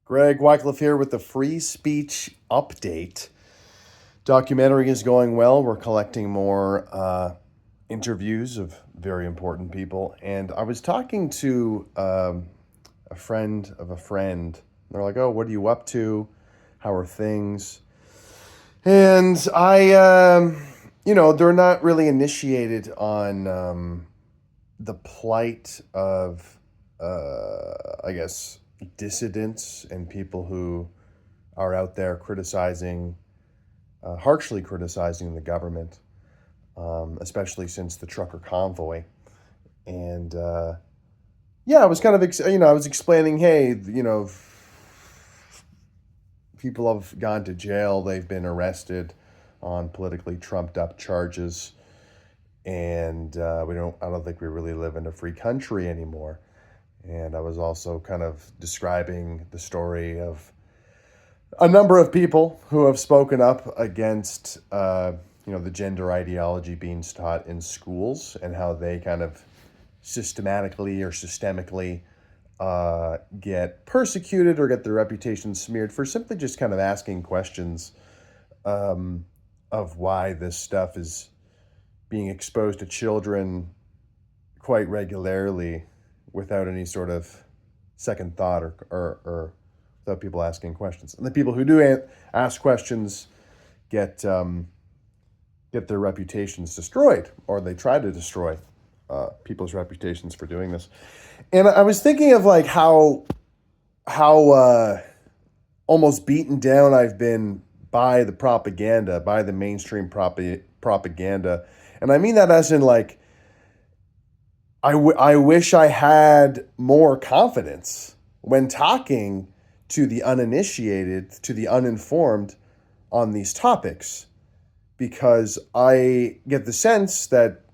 Greg Wycliffe here with the Free Speech Update. Documentary is going well. We're collecting more interviews of very important people. And I was talking to a friend of a friend. They're like, oh, what are you up to? How are things? And they're not really initiated on the plight of, I guess, dissidents and people who are out there criticizing, harshly criticizing the government, especially since the trucker convoy. And I was kind of, I was explaining, hey, people have gone to jail, they've been arrested on politically trumped up charges, and I don't think we really live in a free country anymore. And I was also kind of describing the story of a number of people who have spoken up against, the gender ideology being taught in schools and how they kind of systematically or systemically get persecuted or get their reputation smeared for simply just kind of asking questions of why this stuff is being exposed to children quite regularly without any sort of second thought or without people asking questions. And the people who do ask questions get their reputations destroyed, or they try to destroy people's reputations for doing this. And I was thinking of like how almost beaten down I've been by the propaganda, by the mainstream propaganda. And I mean that as in like, I wish I had more confidence when talking to the uninitiated, to the uninformed on these topics, because I get the sense that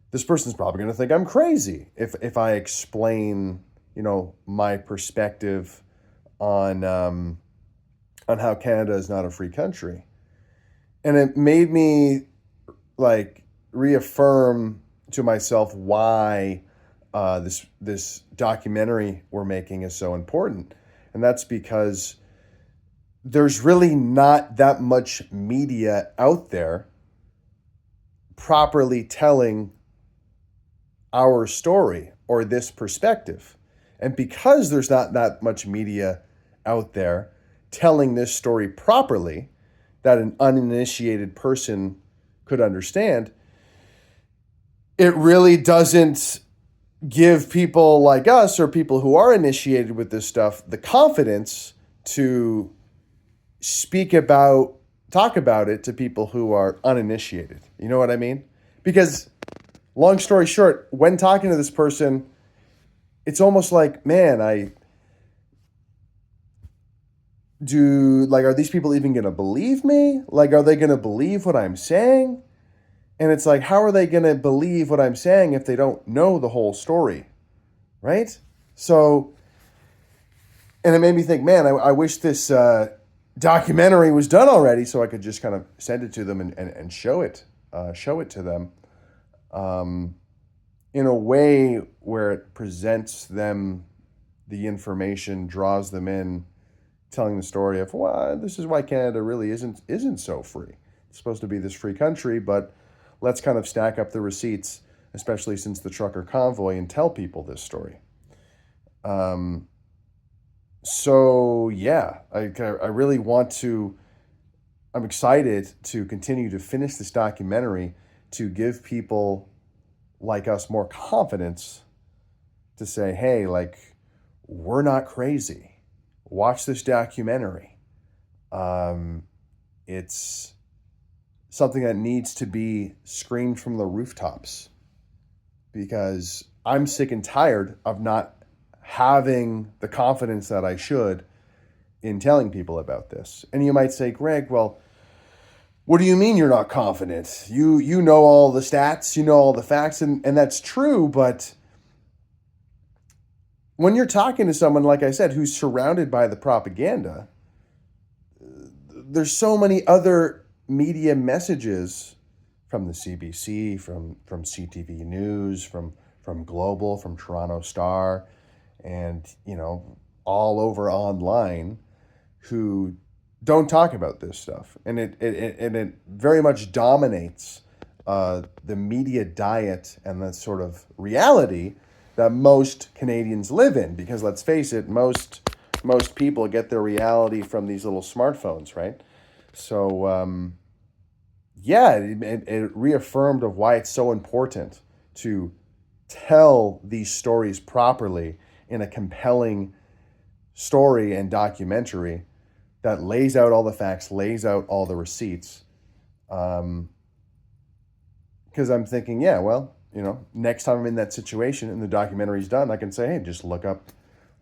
this person's probably going to think I'm crazy if I explain, my perspective on how Canada is not a free country. And it made me like reaffirm to myself why this documentary we're making is so important. And that's because there's really not that much media out there properly telling our story or this perspective. And because there's not that much media out there telling this story properly that an uninitiated person could understand, it really doesn't give people like us or people who are initiated with this stuff the confidence to talk about it to people who are uninitiated. You know what I mean? Because long story short, when talking to this person, it's almost like, man, are these people even going to believe me? Like, are they going to believe what I'm saying? And it's like, how are they going to believe what I'm saying if they don't know the whole story, right? So, and it made me think, man, I wish this documentary was done already so I could just kind of send it to them and show it to them in a way where it presents them the information, draws them in, telling the story of, well, this is why Canada really isn't so free. It's supposed to be this free country, but let's kind of stack up the receipts, especially since the trucker convoy, and tell people this story. I really want to, I'm excited to continue to finish this documentary to give people like us more confidence to say, hey, like, we're not crazy. Watch this documentary. It's something that needs to be screamed from the rooftops, because I'm sick and tired of not having the confidence that I should in telling people about this. And you might say, Greg, well, what do you mean you're not confident? You know all the stats, you know all the facts, and that's true, but when you're talking to someone, like I said, who's surrounded by the propaganda, there's so many other media messages from the CBC, from CTV News, from Global, from Toronto Star, and all over online who don't talk about this stuff, and it very much dominates the media diet and the sort of reality that most Canadians live in. Because let's face it, most people get their reality from these little smartphones, right? So yeah, it reaffirmed of why it's so important to tell these stories properly in a compelling story and documentary that lays out all the facts, lays out all the receipts. Because I'm thinking, yeah, well, next time I'm in that situation and the documentary's done, I can say, hey, just look up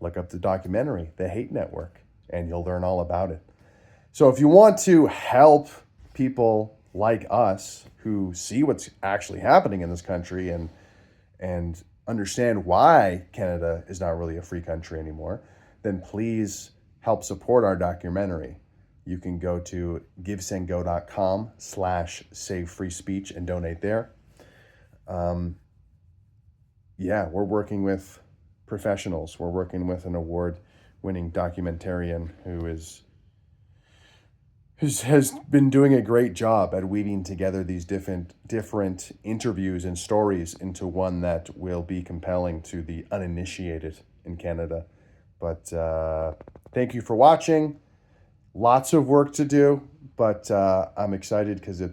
the documentary, The Hate Network, and you'll learn all about it. So if you want to help people like us who see what's actually happening in this country and understand why Canada is not really a free country anymore, then please help support our documentary. You can go to givesendgo.com/SaveFreeSpeech and donate there. Yeah, we're working with professionals. We're working with an award-winning documentarian who has been doing a great job at weaving together these different interviews and stories into one that will be compelling to the uninitiated in Canada. But thank you for watching. Lots of work to do, but I'm excited because I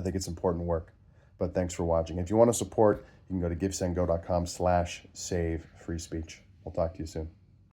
think it's important work. But thanks for watching. If you want to support, you can go to givesendgo.com/SaveFreeSpeech. We'll talk to you soon.